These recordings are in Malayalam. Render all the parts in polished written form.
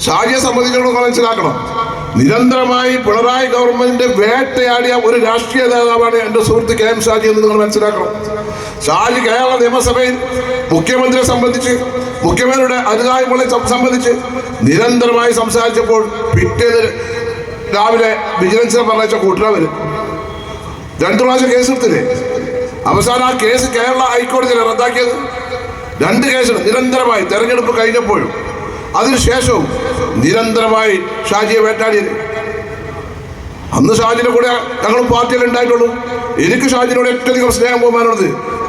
ഷാജിയെ സംബന്ധിച്ചിടത്തോളം മനസ്സിലാക്കണം, നിരന്തരമായി പിണറായി ഗവൺമെന്റിന്റെ വേട്ടയാടിയ ഒരു രാഷ്ട്രീയ നേതാവാണ് എൻ്റെ സുഹൃത്ത് കെ എം ഷാജി എന്ന് നിങ്ങൾ മനസ്സിലാക്കണം. ഷാജി കേരള നിയമസഭയിൽ മുഖ്യമന്ത്രിയെ സംബന്ധിച്ച്, മുഖ്യമന്ത്രിയുടെ അനുയായികളെ സംബന്ധിച്ച് നിരന്തരമായി സംസാരിച്ചപ്പോൾ പിറ്റേന്ന് രാവിലെ വിജിലൻസിനെ പറഞ്ഞ കൂട്ടരവര് 2 പ്രാവശ്യം കേസ് എടുത്തില്ലേ? അവസാനം ആ കേസ് കേരള ഹൈക്കോടതിയിൽ റദ്ദാക്കിയത്. 2 കേസുകൾ നിരന്തരമായി തെരഞ്ഞെടുപ്പ് കഴിഞ്ഞപ്പോഴും അതിനുശേഷവും നിരന്തരമായി ഷാജിയെ വേട്ടാടിയത്. അന്ന് ഷാജിയുടെ കൂടെ ഞങ്ങളും പാർട്ടിയിൽ ഉണ്ടായിട്ടുള്ളൂ. എനിക്ക് ഷാജിനോട് ഏറ്റവും അധികം സ്നേഹം ബഹുമാനമുള്ളത്,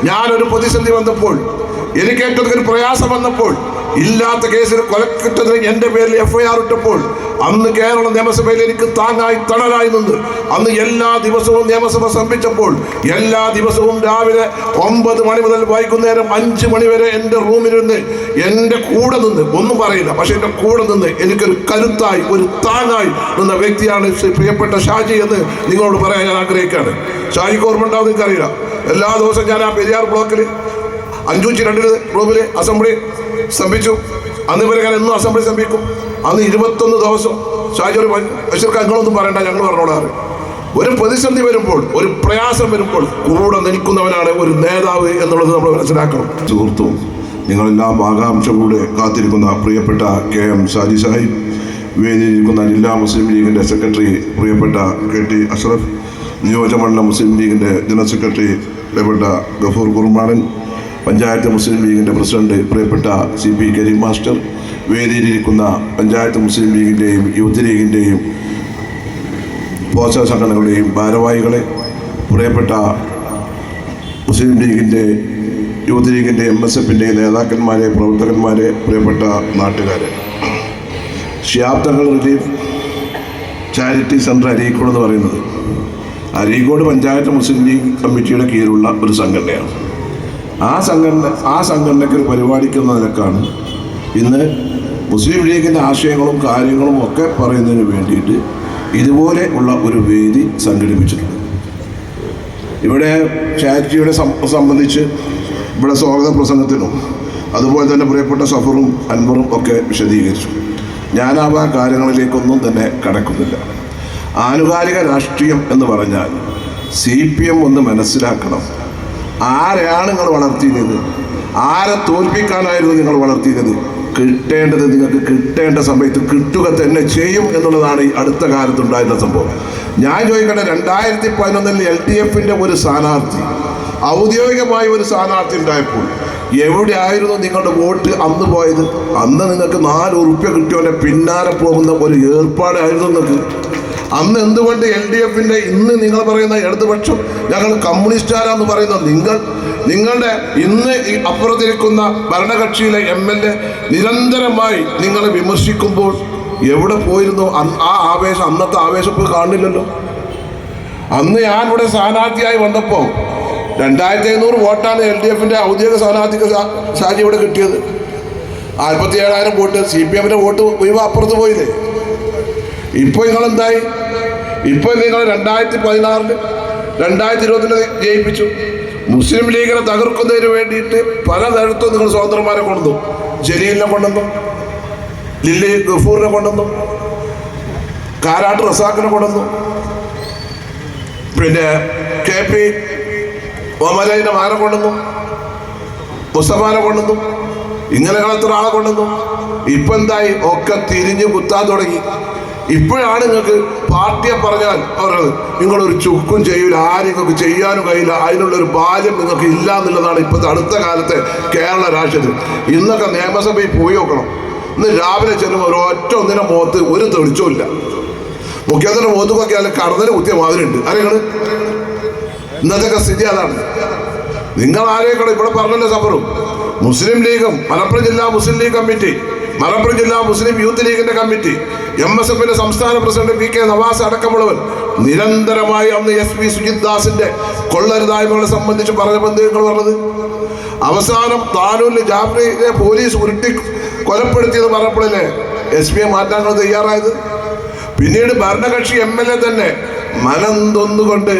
ഞാനൊരു പ്രതിസന്ധി വന്നപ്പോൾ, എനിക്ക് ഏറ്റവും അധികം പ്രയാസം വന്നപ്പോൾ, ഇല്ലാത്ത കേസിൽ കൊലക്കുറ്റത്തിന് എൻ്റെ പേരിൽ FIR ഇട്ടപ്പോൾ അന്ന് കേരള നിയമസഭയിൽ എനിക്ക് താങ്ങായി തണലായി നിന്ന് അന്ന് എല്ലാ ദിവസവും നിയമസഭ സംഭിച്ചപ്പോൾ എല്ലാ ദിവസവും രാവിലെ 9 മണി മുതൽ വൈകുന്നേരം 5 മണി വരെ എൻ്റെ റൂമിലിരുന്ന് എൻ്റെ കൂടെ നിന്ന്, ഒന്നും പറയില്ല, പക്ഷെ എൻ്റെ കൂടെ നിന്ന് എനിക്കൊരു കരുത്തായി, ഒരു താങ്ങായി നിന്ന വ്യക്തിയാണ് പ്രിയപ്പെട്ട ഷാജി എന്ന് നിങ്ങളോട് പറയാൻ ഞാൻ ആഗ്രഹിക്കുകയാണ്. ഷാജിക്ക് ഓർമ്മ ഉണ്ടാവും, എനിക്കറിയില്ല. എല്ലാ ദിവസവും ഞാൻ ആ പെരിയാർ ബ്ലോക്കിൽ 5-2 റൂമിൽ അസംബ്ലി സംഭിച്ചു. അന്ന് ഇവരെ ഞാൻ എന്നും അസംബ്ലി സംഭിക്കും. അന്ന് 21 ദിവസം ഷാജി ഒരു ബഷീർക്ക് ഞങ്ങളൊന്നും പറയണ്ട, ഞങ്ങൾ പറഞ്ഞോളാറ്. ഒരു പ്രതിസന്ധി വരുമ്പോൾ, ഒരു പ്രയാസം വരുമ്പോൾ കൂടെ നിൽക്കുന്നവനാണ് ഒരു നേതാവ് എന്നുള്ളത് നമ്മൾ മനസ്സിലാക്കണം. സുഹൃത്തും നിങ്ങളെല്ലാം ആകാംക്ഷയോടെ കാത്തിരിക്കുന്ന പ്രിയപ്പെട്ട KM ഷാജി സാഹിബ്, വേദിയിലിരിക്കുന്ന ജില്ലാ മുസ്ലിം ലീഗിൻ്റെ സെക്രട്ടറി പ്രിയപ്പെട്ട KT അഷ്റഫ്, നിയോജകമണ്ഡലം മുസ്ലിം ലീഗിൻ്റെ ജനറൽ സെക്രട്ടറി പ്രിയപ്പെട്ട ഗഫൂർ കുർമാടൻ, പഞ്ചായത്ത് മുസ്ലിം ലീഗിൻ്റെ പ്രസിഡന്റ് പ്രിയപ്പെട്ട CP കരീം മാസ്റ്റർ, വേദിയിലിരിക്കുന്ന പഞ്ചായത്ത് മുസ്ലിം ലീഗിൻ്റെയും യൂത്ത് ലീഗിൻ്റെയും പോഷക സംഘടനകളുടെയും ഭാരവാഹികളെ, പ്രിയപ്പെട്ട മുസ്ലിം ലീഗിൻ്റെ യൂത്ത് ലീഗിൻ്റെ MSF-ൻ്റെ നേതാക്കന്മാരെ, പ്രവർത്തകന്മാരെ, പ്രിയപ്പെട്ട നാട്ടുകാരെ, Shihab Thangal relief charity centre Areekode എന്ന് പറയുന്നത് അരീക്കോട് പഞ്ചായത്ത് മുസ്ലിം ലീഗ് കമ്മിറ്റിയുടെ കീഴിലുള്ള ഒരു സംഘടനയാണ്. ആ സംഘടനയ്ക്ക് ഒരു പരിപാടിക്കുന്ന നിലക്കാണ് ഇന്ന് മുസ്ലിം ലീഗിൻ്റെ ആശയങ്ങളും കാര്യങ്ങളും ഒക്കെ പറയുന്നതിന് വേണ്ടിയിട്ട് ഇതുപോലെ ഉള്ള ഒരു വേദി സംഘടിപ്പിച്ചിട്ടുണ്ട്. ഇവിടെ ചാരിറ്റിയുടെ സംബന്ധിച്ച് ഇവിടെ സ്വാഗത പ്രസംഗത്തിനും അതുപോലെ തന്നെ പ്രിയപ്പെട്ട സഫറും അൻവറും ഒക്കെ വിശദീകരിച്ചു. ഞാൻ ആ കാര്യങ്ങളിലേക്കൊന്നും തന്നെ കടക്കുന്നില്ല. ആനുകാലിക രാഷ്ട്രീയം എന്ന് പറഞ്ഞാൽ CPM ഒന്ന് മനസ്സിലാക്കണം. ആരെയാണ് നിങ്ങൾ വളർത്തിയത്? ആരെ തോൽപ്പിക്കാനായിരുന്നു നിങ്ങൾ വളർത്തിയത്? കിട്ടേണ്ടത് നിങ്ങൾക്ക് കിട്ടേണ്ട സമയത്ത് കിട്ടുക തന്നെ ചെയ്യും എന്നുള്ളതാണ് ഈ അടുത്ത കാലത്തുണ്ടായിരുന്ന സംഭവം. ഞാൻ ചോദിക്കട്ടെ, 2011 LDF-ൻ്റെ ഒരു സ്ഥാനാർത്ഥി, ഔദ്യോഗികമായ ഒരു സ്ഥാനാർത്ഥി ഉണ്ടായപ്പോൾ എവിടെയായിരുന്നു നിങ്ങളുടെ വോട്ട് അന്ന് പോയത്? അന്ന് നിങ്ങൾക്ക് 4 ഉറുപ്പ്യ കിട്ടിയവൻ്റെ പിന്നാലെ പോകുന്ന ഒരു ഏർപ്പാടായിരുന്നു നിങ്ങൾക്ക്. അന്ന് എന്തുകൊണ്ട് LDF-ൻ്റെ ഇന്ന് നിങ്ങൾ പറയുന്ന ഇടതുപക്ഷം ഞങ്ങൾ കമ്മ്യൂണിസ്റ്റുകാരാന്ന് പറയുന്ന നിങ്ങളുടെ ഇന്ന് ഈ അപ്പുറത്തിരിക്കുന്ന ഭരണകക്ഷിയിലെ MLA നിരന്തരമായി നിങ്ങളെ വിമർശിക്കുമ്പോൾ എവിടെ പോയിരുന്നു ആ ആവേശം? അന്നത്തെ ആവേശം ഇപ്പോൾ കാണില്ലല്ലോ. അന്ന് ഞാൻ ഇവിടെ സ്ഥാനാർത്ഥിയായി വന്നപ്പോൾ 2500 വോട്ടാണ് LDF-ൻ്റെ ഔദ്യോഗിക സ്ഥാനാർത്ഥിക്ക് ഷാജി ഇവിടെ കിട്ടിയത്. 47,000 വോട്ട് CPM-ൻ്റെ വോട്ട് ഒഴിവ് അപ്പുറത്ത് പോയില്ലേ? ഇപ്പോൾ നിങ്ങളെന്തായി? ഇപ്പോൾ നിങ്ങൾ 2016 2020 ജയിപ്പിച്ചു. മുസ്ലിം ലീഗിനെ തകർക്കുന്നതിന് വേണ്ടിയിട്ട് പലതരത്തും നിങ്ങൾ സ്വതന്ത്രന്മാരെ കൊണ്ടുവന്നു. ജലീലിനെ കൊണ്ടുവന്നു, ലില്ലി ഗഫൂറിനെ കൊണ്ടുവന്നു, കാരാട്ട് റസാഖിനെ കൊണ്ടുവന്നു, പിന്നെ KP ഒമലൈനെ മാരെ കൊണ്ടുവന്നു, മുസ്തഫാനെ കൊണ്ടുവന്നു, ഇങ്ങനെ എത്ര ആളെ കൊണ്ടുവന്നു. ഇപ്പം എന്തായി? ഒക്കെ തിരിഞ്ഞു കുത്താൻ തുടങ്ങി. ഇപ്പോഴാണ് നിങ്ങൾക്ക് പാർട്ടിയെ പറഞ്ഞാൽ പറയുന്നത് നിങ്ങളൊരു ചുക്കും ചെയ്യൂല, ആരും നിങ്ങൾക്ക് ചെയ്യാനും കഴിയില്ല, അതിനുള്ളൊരു ബാല്യം നിങ്ങൾക്ക് ഇല്ല എന്നുള്ളതാണ് ഇപ്പോഴത്തെ അടുത്ത കാലത്തെ കേരള രാഷ്ട്രീയത്തിൽ. ഇന്നൊക്കെ നിയമസഭയിൽ പോയി നോക്കണം. ഇന്ന് രാവിലെ ചെല്ലുമ്പോൾ ഒന്നിനെ മുഖത്ത് ഒരു തെളിച്ചമില്ല. മുഖ്യമന്ത്രിയുടെ മുഖത്ത് നോക്കിയാൽ കടന്നൽ കുത്തിയ മാതിരി ഉണ്ട്. അറിയങ്ങൾ ഇന്നത്തെ സ്ഥിതി അതാണ്. നിങ്ങൾ ആരെയൊക്കെ ഇവിടെ പറഞ്ഞല്ലോ സഫറും, മുസ്ലിം ലീഗും മലപ്പുറം ജില്ലാ മുസ്ലിം ലീഗ് കമ്മിറ്റി, മലപ്പുറം ജില്ലാ മുസ്ലിം യൂത്ത് ലീഗിന്റെ കമ്മിറ്റി, MSF-ന്റെ സംസ്ഥാന പ്രസിഡന്റ് PK നവാസ് അടക്കമുള്ളവർ നിരന്തരമായി അന്ന് SP സുജിത് ദാസിന്റെ കൊള്ളരുതായ്മകളെ സംബന്ധിച്ച് പറഞ്ഞപ്പോൾ നിങ്ങൾ പറഞ്ഞത്, അവസാനം താനൂരിൽ ജാഫ്രിയെ പോലീസ് ഉരുട്ടി കൊലപ്പെടുത്തിയത് പറഞ്ഞപ്പോഴല്ലേ SP മാറ്റാൻ തയ്യാറായത്? പിന്നീട് ഭരണകക്ഷി MLA തന്നെ മനംതൊന്നുകൊണ്ട്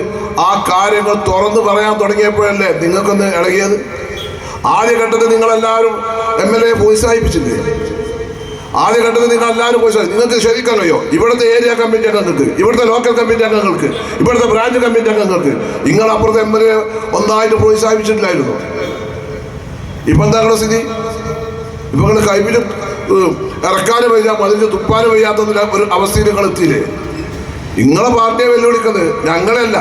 ആ കാര്യങ്ങൾ തുറന്നു പറയാൻ തുടങ്ങിയപ്പോഴല്ലേ നിങ്ങൾക്കൊന്ന് ഇളകിയത്? ആദ്യഘട്ടത്തിൽ നിങ്ങളെല്ലാവരും MLA പ്രോത്സാഹിപ്പിച്ചില്ലേ? ആദ്യ ഘട്ടത്തിൽ നിങ്ങൾ എല്ലാവരും പോയി നിങ്ങൾക്ക് ശരിക്കാൻ കഴിയോ? ഇവിടുത്തെ ഏരിയ കമ്മിറ്റി അംഗങ്ങൾക്ക്, ഇവിടുത്തെ ലോക്കൽ കമ്മിറ്റി അംഗങ്ങൾക്ക്, ഇവിടുത്തെ ബ്രാഞ്ച് കമ്മിറ്റി അംഗങ്ങൾക്ക് നിങ്ങൾ അപ്പുറത്തെ MLA ഒന്നായിട്ട് പ്രോത്സാഹിപ്പിച്ചിട്ടില്ലായിരുന്നു. ഇപ്പം എന്താ നിങ്ങളുടെ സ്ഥിതി? ഇപ്പം നിങ്ങൾ കൈവിലും ഇറക്കാനും വയ്യ, മതിന് തുപ്പാനും വയ്യാത്ത ഒരു അവസ്ഥയിൽ നിങ്ങൾ എത്തിയില്ലേ? നിങ്ങളെ പാർട്ടിയെ വെല്ലുവിളിക്കുന്നത് ഞങ്ങളല്ല,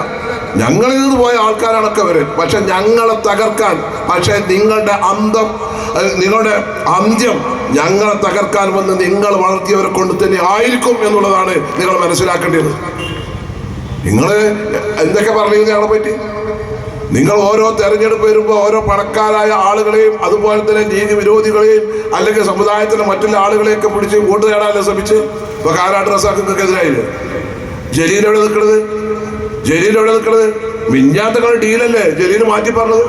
ഞങ്ങളിൽ നിന്ന് പോയ ആൾക്കാരാണൊക്കെ അവര്. പക്ഷെ ഞങ്ങളെ തകർക്കാൻ, പക്ഷെ നിങ്ങളുടെ അന്ത്യം ഞങ്ങളെ തകർക്കാൻ വന്ന് നിങ്ങൾ വളർത്തിയവരെ കൊണ്ട് തന്നെ ആയിരിക്കും എന്നുള്ളതാണ് നിങ്ങൾ മനസ്സിലാക്കേണ്ടത്. നിങ്ങൾ എന്തൊക്കെ പറയുന്നത് ഞങ്ങളെ പറ്റി? നിങ്ങൾ ഓരോ തെരഞ്ഞെടുപ്പ് വരുമ്പോൾ ഓരോ പണക്കാരായ ആളുകളെയും അതുപോലെ തന്നെ ലീഗ് വിരോധികളെയും അല്ലെങ്കിൽ സമുദായത്തിലെ മറ്റുള്ള ആളുകളെയൊക്കെ പിടിച്ച് വോട്ട് നേടാനല്ല ശ്രമിച്ച്. ഇപ്പൊ കാരാട്ട് റസാഖിനെതിരായില്ലേ? ജലീലെവിടെ നിൽക്കണത്? മിഞ്ഞാത്ത നിങ്ങൾ ഡീലല്ലേ ജലീൽ മാറ്റി പറഞ്ഞത്?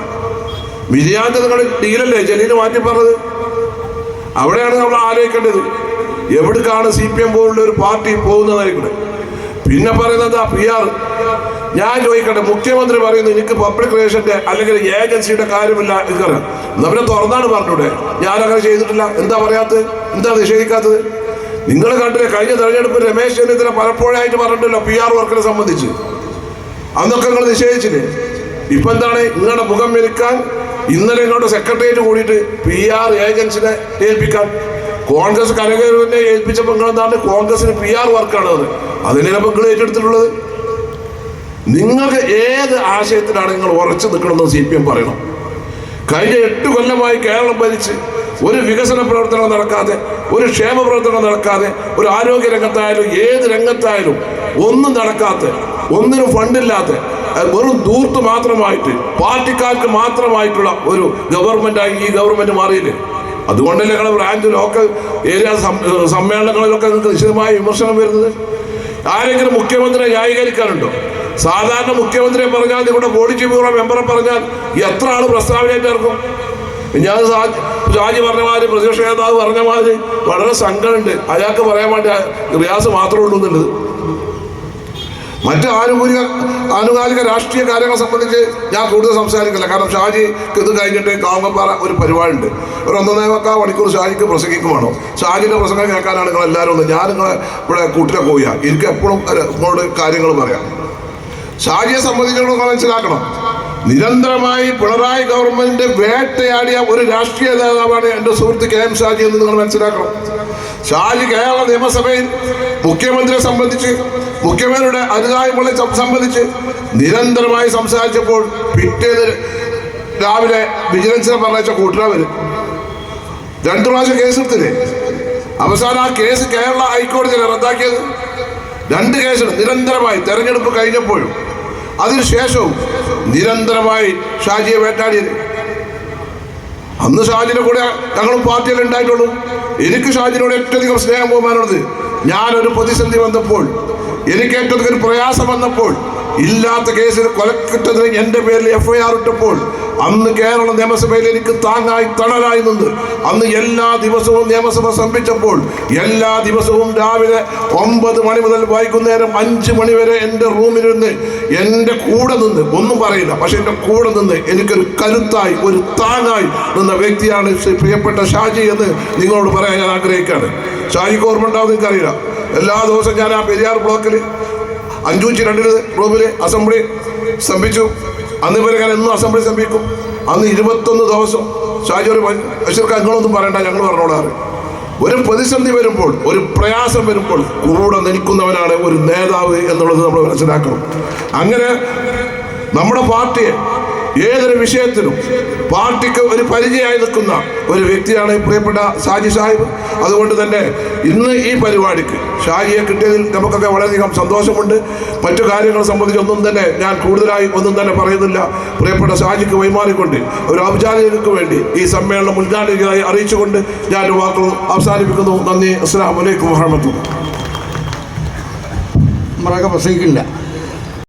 മിനിയാത്ത നിങ്ങൾ ഡീലല്ലേ ജലീൽ മാറ്റി പറഞ്ഞത്? അവിടെയാണ് നമ്മൾ ആലോചിക്കേണ്ടത്. എവിടേക്കാണ് CPM പോലുള്ള ഒരു പാർട്ടി പോകുന്നതായിരിക്കുന്നത്? പിന്നെ പറയുന്നത് PR. ഞാൻ ചോദിക്കട്ടെ, മുഖ്യമന്ത്രി പറയുന്നത് എനിക്ക് പബ്ലിക് റിലേഷന്റെ അല്ലെങ്കിൽ ഏജൻസിയുടെ കാര്യമില്ല എനിക്കറിയാം. നമ്മളെ തുറന്നാണ് പറഞ്ഞൂടെ? ഞാനങ്ങനെ ചെയ്തിട്ടില്ല. എന്താ പറയാത്തത്? എന്താ നിഷേധിക്കാത്തത്? നിങ്ങൾ കണ്ടില്ലേ കഴിഞ്ഞ തെരഞ്ഞെടുപ്പിൽ രമേശ് ചെന്നിത്തല പലപ്പോഴായിട്ട് പറഞ്ഞിട്ടല്ലോ PR വർക്കിനെ സംബന്ധിച്ച്. അന്നൊക്കെ നിങ്ങൾ നിഷേധിച്ചില്ലേ? ഇപ്പൊ എന്താണ് നിങ്ങളുടെ മുഖം മെരുക്കാൻ ഇന്നലെ നിങ്ങളുടെ സെക്രട്ടേറിയറ്റ് കൂടിയിട്ട് PR ഏജൻസിനെ ഏൽപ്പിക്കാൻ കോൺഗ്രസ് കരകയറുവിനെ ഏൽപ്പിച്ചപ്പോൾ നിങ്ങൾ എന്താണ് കോൺഗ്രസിന് PR വർക്കാണ് അതിനെ നിങ്ങൾ ഏറ്റെടുത്തിട്ടുള്ളത്? നിങ്ങൾക്ക് ഏത് ആശയത്തിലാണ് നിങ്ങൾ ഉറച്ചു നിൽക്കണമെന്ന് CPM പറയണം. കഴിഞ്ഞ 8 കൊല്ലമായി കേരളം ഭരിച്ച് ഒരു വികസന പ്രവർത്തനം നടക്കാതെ, ഒരു ക്ഷേമ പ്രവർത്തനം നടക്കാതെ, ഒരു ആരോഗ്യ രംഗത്തായാലും ഏത് രംഗത്തായാലും ഒന്നും നടക്കാത്ത, ഒന്നിനും ഫണ്ടില്ലാത്ത, വെറും ദൂർത്ത് മാത്രമായിട്ട് പാർട്ടിക്കാർക്ക് മാത്രമായിട്ടുള്ള ഒരു ഗവൺമെന്റായി ഈ ഗവൺമെന്റ് മാറിയില്ലേ? അതുകൊണ്ടല്ലേ ഞങ്ങൾ ബ്രാഞ്ച് ലോക്കൽ ഏരിയ സമ്മേളനങ്ങളിലൊക്കെ നിങ്ങൾക്ക് നിശ്ചിതമായ വിമർശനം വരുന്നത്. ആരെങ്കിലും മുഖ്യമന്ത്രിയെ ന്യായീകരിക്കാനുണ്ടോ? സാധാരണ മുഖ്യമന്ത്രിയെ പറഞ്ഞാൽ നിങ്ങളുടെ ബോഡി ബ്യൂറോ മെമ്പറെ പറഞ്ഞാൽ എത്ര ആൾ പ്രസ്താവനയായിട്ട് ഇറക്കും? ഞാൻ ഷാജി പറഞ്ഞ മാതിരി, പ്രതിപക്ഷ നേതാവ് പറഞ്ഞ മാതിരി വളരെ സങ്കടമുണ്ട്. അയാൾക്ക് പറയാൻ വേണ്ടി റിയാസ് മാത്രമേ ഉള്ളൂ എന്നുള്ളത്. മറ്റ് ആനുകാലിക രാഷ്ട്രീയ കാര്യങ്ങളെ സംബന്ധിച്ച് ഞാൻ കൂടുതൽ സംസാരിക്കില്ല. കാരണം ഷാജിക്ക് ഇത് കഴിഞ്ഞിട്ട് കാവങ്ങപ്പാറ ഒരു പരിപാടിയുണ്ട്. ഒരു 1.25 മണിക്കൂർ ഷാജിക്ക് പ്രസംഗിക്കുവാണോ? ഷാജിൻ്റെ പ്രസംഗം കേൾക്കാനാണ് നിങ്ങൾ എല്ലാവരും ഒന്ന്. ഞാൻ നിങ്ങളെ ഇവിടെ കൂട്ടിലെ പോയാ എനിക്ക് എപ്പോഴും നിങ്ങളോട് കാര്യങ്ങൾ പറയാം. ഷാജിയെ സംബന്ധിച്ചിടത്തോളം മനസ്സിലാക്കണം, നിരന്തരമായി പിണറായി ഗവൺമെന്റിന്റെ വേട്ടയാടിയ ഒരു രാഷ്ട്രീയ നേതാവാണ് എൻ്റെ സുഹൃത്ത് KM ഷാജി എന്ന് നിങ്ങൾ മനസ്സിലാക്കണം. ഷാജി കേരള നിയമസഭയിൽ മുഖ്യമന്ത്രിയെ സംബന്ധിച്ച്, മുഖ്യമന്ത്രിയുടെ അനുയായികളെ സംബന്ധിച്ച് നിരന്തരമായി സംസാരിച്ചപ്പോൾ പിറ്റേന്ന് രാവിലെ വിജിലൻസിനെ പറഞ്ഞ കൂട്ടുകാർ 2 പ്രാവശ്യം കേസെടുത്തില്ലേ? അവസാനം ആ കേസ് കേരള ഹൈക്കോടതിയിലെ റദ്ദാക്കിയത്. 2 കേസുകൾ നിരന്തരമായി തെരഞ്ഞെടുപ്പ് കഴിഞ്ഞപ്പോഴും അതിനുശേഷവും നിരന്തരമായി ഷാജിയെ വേട്ടാടിയത്. അന്ന് ഷാജിയുടെ കൂടെ ഞങ്ങളും പാർട്ടിയിൽ ഉണ്ടായിട്ടുള്ളൂ. എനിക്ക് ഷാജിനോട് ഏറ്റവും അധികം സ്നേഹം ബഹുമാനമുള്ളത്. ഞാനൊരു പ്രതിസന്ധി വന്നപ്പോൾ, എനിക്ക് ഏറ്റവും അധികം പ്രയാസം വന്നപ്പോൾ, ഇല്ലാത്ത കേസിൽ കൊലക്കുറ്റത്തിന് എൻ്റെ പേരിൽ FIR ഇട്ടപ്പോൾ അന്ന് കേരള നിയമസഭയിൽ എനിക്ക് താങ്ങായി തണലായി നിന്ന് അന്ന് എല്ലാ ദിവസവും നിയമസഭ സംഭിച്ചപ്പോൾ എല്ലാ ദിവസവും രാവിലെ 9 മണി മുതൽ വൈകുന്നേരം 5 മണി വരെ എൻ്റെ റൂമിലിരുന്ന് എൻ്റെ കൂടെ നിന്ന്, ഒന്നും പറയില്ല, പക്ഷെ എൻ്റെ കൂടെ നിന്ന് എനിക്കൊരു കരുത്തായി, ഒരു താങ്ങായി നിന്ന വ്യക്തിയാണ് പ്രിയപ്പെട്ട ഷാജി എന്ന് നിങ്ങളോട് പറയാൻ ഞാൻ ആഗ്രഹിക്കുകയാണ്. ഷാജിക്ക് ഓർമ്മ ഉണ്ടാവും, നിങ്ങൾക്കറിയില്ല, എല്ലാ ദിവസവും ഞാൻ ആ പെരിയാർ ബ്ലോക്കിൽ 5-2 റൂമിൽ അസംബ്ലി സംഭിച്ചു. അന്ന് ഇവരെ ഞാൻ എന്നും അസംബ്ലി സംഭിക്കും. അന്ന് 21 ദിവസം ഷാജി ഒരു ബഷീർക്ക് അങ്ങളൊന്നും പറയണ്ട, ഞങ്ങൾ പറഞ്ഞോളാറ്. ഒരു പ്രതിസന്ധി വരുമ്പോൾ, ഒരു പ്രയാസം വരുമ്പോൾ കൂടെ നിൽക്കുന്നവനാണ് ഒരു നേതാവ് എന്നുള്ളത് നമ്മൾ മനസ്സിലാക്കണം. അങ്ങനെ നമ്മുടെ പാർട്ടിയെ ഏതൊരു വിഷയത്തിലും പാർട്ടിക്ക് ഒരു പരിചയമായി നിൽക്കുന്ന ഒരു വ്യക്തിയാണ് പ്രിയപ്പെട്ട ഷാജി സാഹിബ്. അതുകൊണ്ട് തന്നെ ഇന്ന് ഈ പരിപാടിക്ക് ഷാജിയെ കിട്ടിയതിൽ നമുക്കൊക്കെ വളരെയധികം സന്തോഷമുണ്ട്. മറ്റു കാര്യങ്ങളെ സംബന്ധിച്ചൊന്നും തന്നെ ഞാൻ കൂടുതലായി ഒന്നും തന്നെ പറയുന്നില്ല. പ്രിയപ്പെട്ട ഷാജിക്ക് വൈമാറിക്കൊണ്ട് ഒരു ഔപചാരികർക്ക് വേണ്ടി ഈ സമ്മേളനം ഉദ്ഘാടകരായി അറിയിച്ചുകൊണ്ട് ഞാൻ വാക്കുകൾ അവസാനിപ്പിക്കുന്നു. നന്ദി. അസ്സലാമു അലൈക്കും വറഹ്മത്തുള്ളാഹി. പ്രസംഗിക്കില്ല.